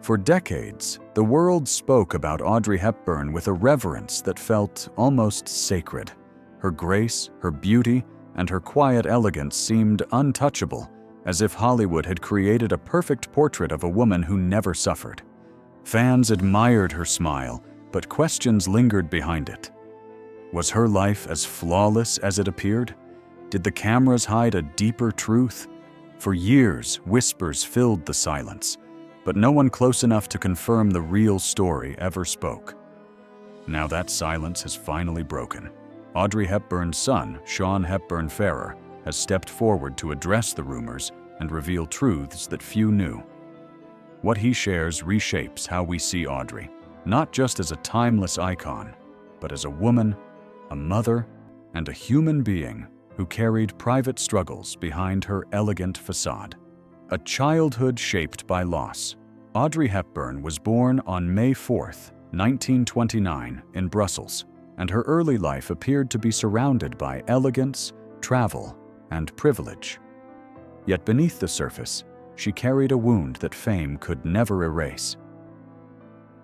For decades, the world spoke about Audrey Hepburn with a reverence that felt almost sacred. Her grace, her beauty, and her quiet elegance seemed untouchable, as if Hollywood had created a perfect portrait of a woman who never suffered. Fans admired her smile, but questions lingered behind it. Was her life as flawless as it appeared? Did the cameras hide a deeper truth? For years, whispers filled the silence, but no one close enough to confirm the real story ever spoke. Now that silence has finally broken. Audrey Hepburn's son, Sean Hepburn Farrer, has stepped forward to address the rumors and reveal truths that few knew. What he shares reshapes how we see Audrey, not just as a timeless icon, but as a woman, a mother, and a human being who carried private struggles behind her elegant facade. A childhood shaped by loss. Audrey Hepburn was born on May 4, 1929, in Brussels, and her early life appeared to be surrounded by elegance, travel, and privilege. Yet beneath the surface, she carried a wound that fame could never erase.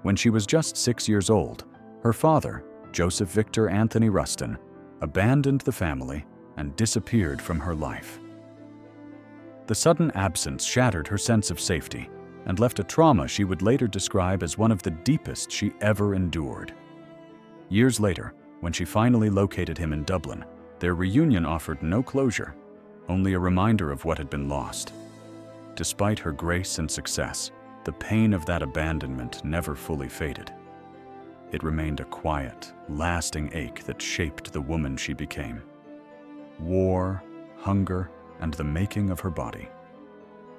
When she was just 6 years old, her father, Joseph Victor Anthony Rustin, abandoned the family and disappeared from her life. The sudden absence shattered her sense of safety and left a trauma she would later describe as one of the deepest she ever endured. Years later, when she finally located him in Dublin, their reunion offered no closure, only a reminder of what had been lost. Despite her grace and success, the pain of that abandonment never fully faded. It remained a quiet, lasting ache that shaped the woman she became. War, hunger, and the making of her body.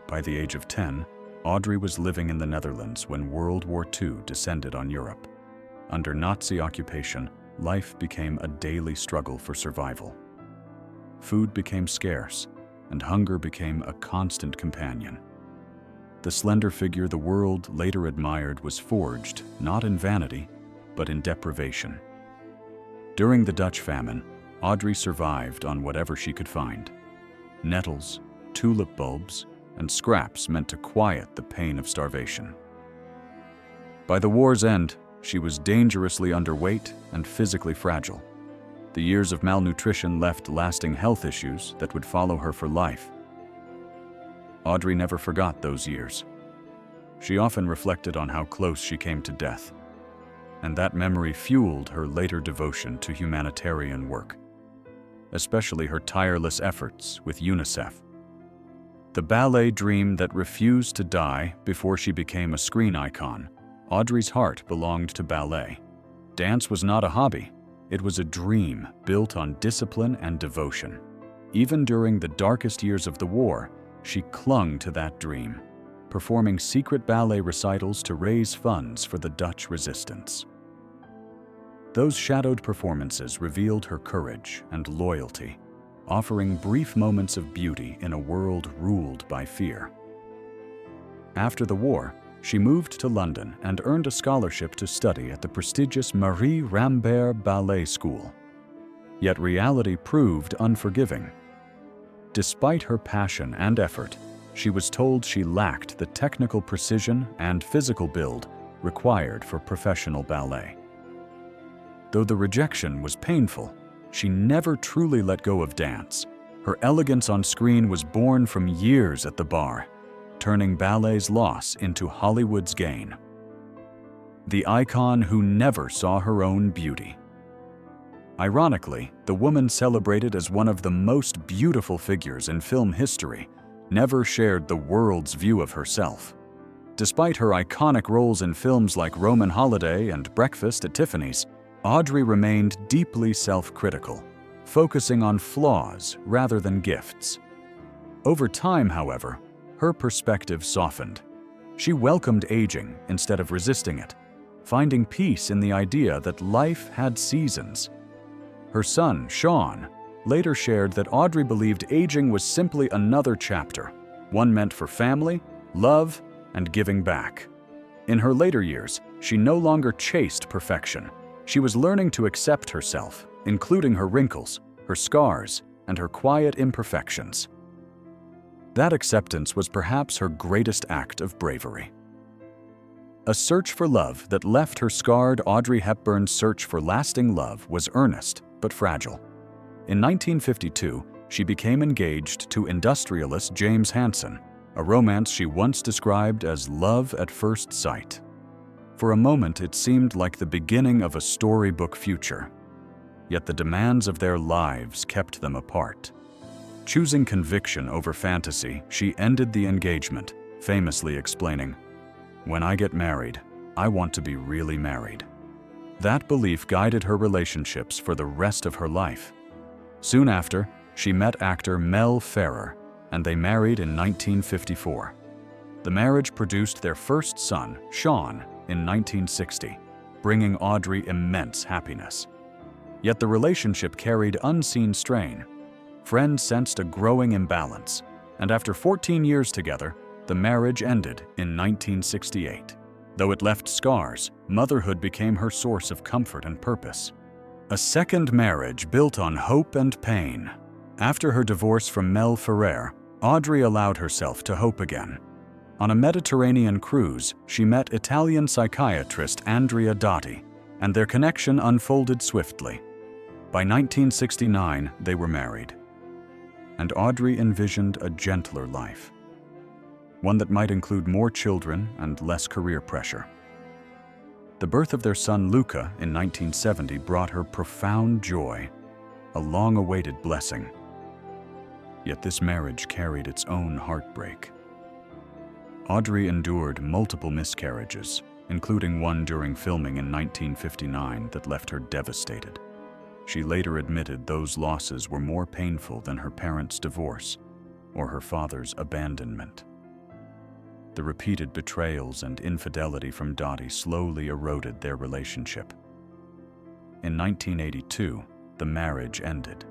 By the age of 10, Audrey was living in the Netherlands when World War II descended on Europe. Under Nazi occupation, life became a daily struggle for survival. Food became scarce, and hunger became a constant companion. The slender figure the world later admired was forged not in vanity, but in deprivation. During the Dutch famine, Audrey survived on whatever she could find. Nettles, tulip bulbs, and scraps meant to quiet the pain of starvation. By the war's end, she was dangerously underweight and physically fragile. The years of malnutrition left lasting health issues that would follow her for life. Audrey never forgot those years. She often reflected on how close she came to death, and that memory fueled her later devotion to humanitarian work, especially her tireless efforts with UNICEF. The ballet dream that refused to die before she became a screen icon. Audrey's heart belonged to ballet. Dance was not a hobby. It was a dream built on discipline and devotion. Even during the darkest years of the war, she clung to that dream, performing secret ballet recitals to raise funds for the Dutch resistance. Those shadowed performances revealed her courage and loyalty, offering brief moments of beauty in a world ruled by fear. After the war, she moved to London and earned a scholarship to study at the prestigious Marie Rambert Ballet School. Yet reality proved unforgiving. Despite her passion and effort, she was told she lacked the technical precision and physical build required for professional ballet. Though the rejection was painful, she never truly let go of dance. Her elegance on screen was born from years at the bar, turning ballet's loss into Hollywood's gain. The icon who never saw her own beauty. Ironically, the woman celebrated as one of the most beautiful figures in film history never shared the world's view of herself. Despite her iconic roles in films like Roman Holiday and Breakfast at Tiffany's, Audrey remained deeply self-critical, focusing on flaws rather than gifts. Over time, however, her perspective softened. She welcomed aging instead of resisting it, finding peace in the idea that life had seasons. Her son, Sean, later shared that Audrey believed aging was simply another chapter, one meant for family, love, and giving back. In her later years, she no longer chased perfection. She was learning to accept herself, including her wrinkles, her scars, and her quiet imperfections. That acceptance was perhaps her greatest act of bravery. A search for love that left her scarred. Audrey Hepburn's search for lasting love was earnest but fragile. In 1952, she became engaged to industrialist James Hansen, a romance she once described as love at first sight. For a moment, it seemed like the beginning of a storybook future. Yet the demands of their lives kept them apart. Choosing conviction over fantasy, she ended the engagement, famously explaining, "When I get married, I want to be really married." That belief guided her relationships for the rest of her life. Soon after, she met actor Mel Ferrer, and they married in 1954. The marriage produced their first son, Sean, in 1960, bringing Audrey immense happiness. Yet the relationship carried unseen strain. Friends sensed a growing imbalance, and after 14 years together, the marriage ended in 1968. Though it left scars, motherhood became her source of comfort and purpose. A second marriage built on hope and pain. After her divorce from Mel Ferrer, Audrey allowed herself to hope again. On a Mediterranean cruise, she met Italian psychiatrist Andrea Dotti, and their connection unfolded swiftly. By 1969, they were married. And Audrey envisioned a gentler life, one that might include more children and less career pressure. The birth of their son Luca in 1970 brought her profound joy, a long-awaited blessing. Yet this marriage carried its own heartbreak. Audrey endured multiple miscarriages, including one during filming in 1959 that left her devastated. She later admitted those losses were more painful than her parents' divorce or her father's abandonment. The repeated betrayals and infidelity from Dotti slowly eroded their relationship. In 1982, the marriage ended.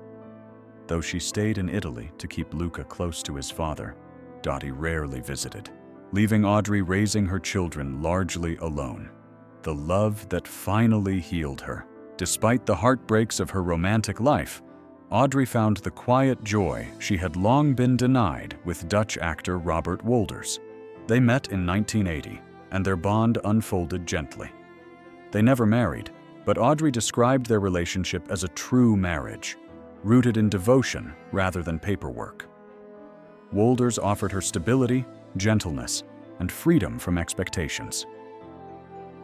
Though she stayed in Italy to keep Luca close to his father, Dotti rarely visited, leaving Audrey raising her children largely alone. The love that finally healed her. Despite the heartbreaks of her romantic life, Audrey found the quiet joy she had long been denied with Dutch actor Robert Wolders. They met in 1980, and their bond unfolded gently. They never married, but Audrey described their relationship as a true marriage, rooted in devotion rather than paperwork. Wolders offered her stability, gentleness, and freedom from expectations.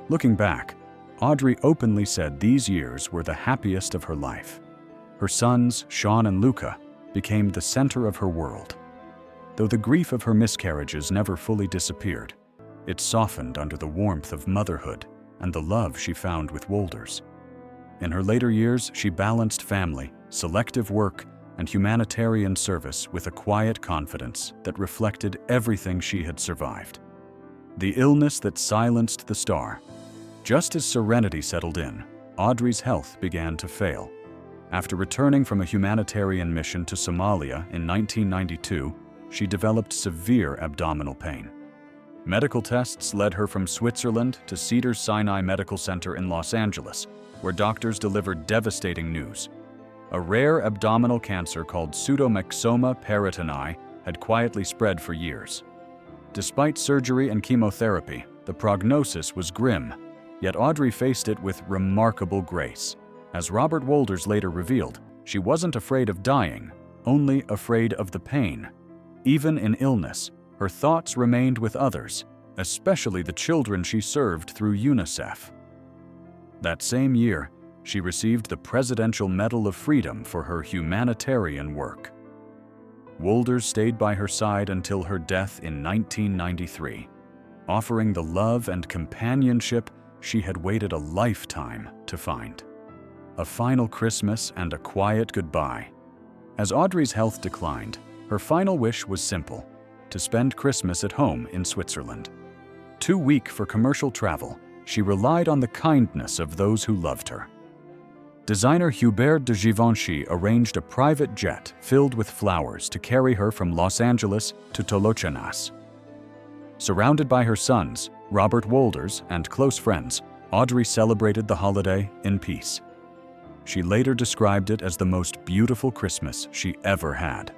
Looking back, Audrey openly said these years were the happiest of her life. Her sons, Sean and Luca, became the center of her world. Though the grief of her miscarriages never fully disappeared, it softened under the warmth of motherhood and the love she found with Wolders. In her later years, she balanced family, selective work, and humanitarian service with a quiet confidence that reflected everything she had survived. The illness that silenced the star. Just as serenity settled in, Audrey's health began to fail. After returning from a humanitarian mission to Somalia in 1992, she developed severe abdominal pain. Medical tests led her from Switzerland to Cedars-Sinai Medical Center in Los Angeles, where doctors delivered devastating news. A rare abdominal cancer called pseudomyxoma peritoni had quietly spread for years. Despite surgery and chemotherapy, the prognosis was grim, yet Audrey faced it with remarkable grace. As Robert Wolders later revealed, she wasn't afraid of dying, only afraid of the pain. Even in illness, her thoughts remained with others, especially the children she served through UNICEF. That same year, she received the Presidential Medal of Freedom for her humanitarian work. Wolders stayed by her side until her death in 1993, offering the love and companionship she had waited a lifetime to find. A final Christmas and a quiet goodbye. As Audrey's health declined, her final wish was simple: to spend Christmas at home in Switzerland. Too weak for commercial travel, she relied on the kindness of those who loved her. Designer Hubert de Givenchy arranged a private jet filled with flowers to carry her from Los Angeles to Tolochanas. Surrounded by her sons, Robert Wolders, and close friends, Audrey celebrated the holiday in peace. She later described it as the most beautiful Christmas she ever had.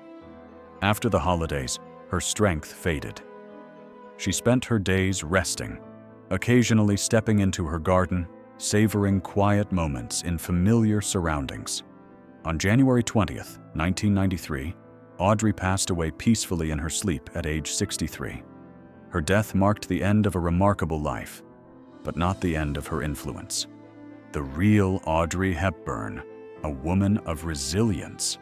After the holidays, her strength faded. She spent her days resting, occasionally stepping into her garden, savoring quiet moments in familiar surroundings. On January 20th, 1993, Audrey passed away peacefully in her sleep at age 63. Her death marked the end of a remarkable life, but not the end of her influence. The real Audrey Hepburn, a woman of resilience.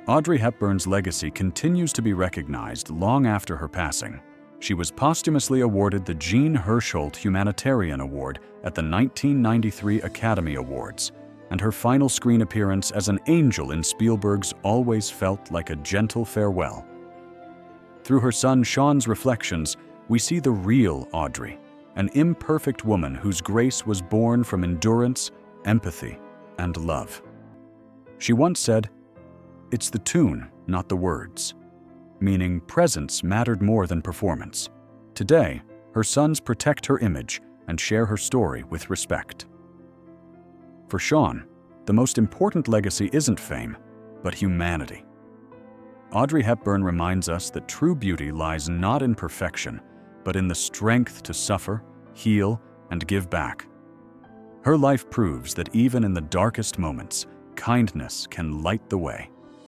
Audrey Hepburn's legacy continues to be recognized long after her passing. She was posthumously awarded the Jean Hersholt Humanitarian Award at the 1993 Academy Awards, and her final screen appearance as an angel in Spielberg's always felt like a gentle farewell. Through her son Sean's reflections, we see the real Audrey, an imperfect woman whose grace was born from endurance, empathy, and love. She once said, "It's the tune, not the words," meaning presence mattered more than performance. Today, her sons protect her image and share her story with respect. For Sean, the most important legacy isn't fame, but humanity. Audrey Hepburn reminds us that true beauty lies not in perfection, but in the strength to suffer, heal, and give back. Her life proves that even in the darkest moments, kindness can light the way.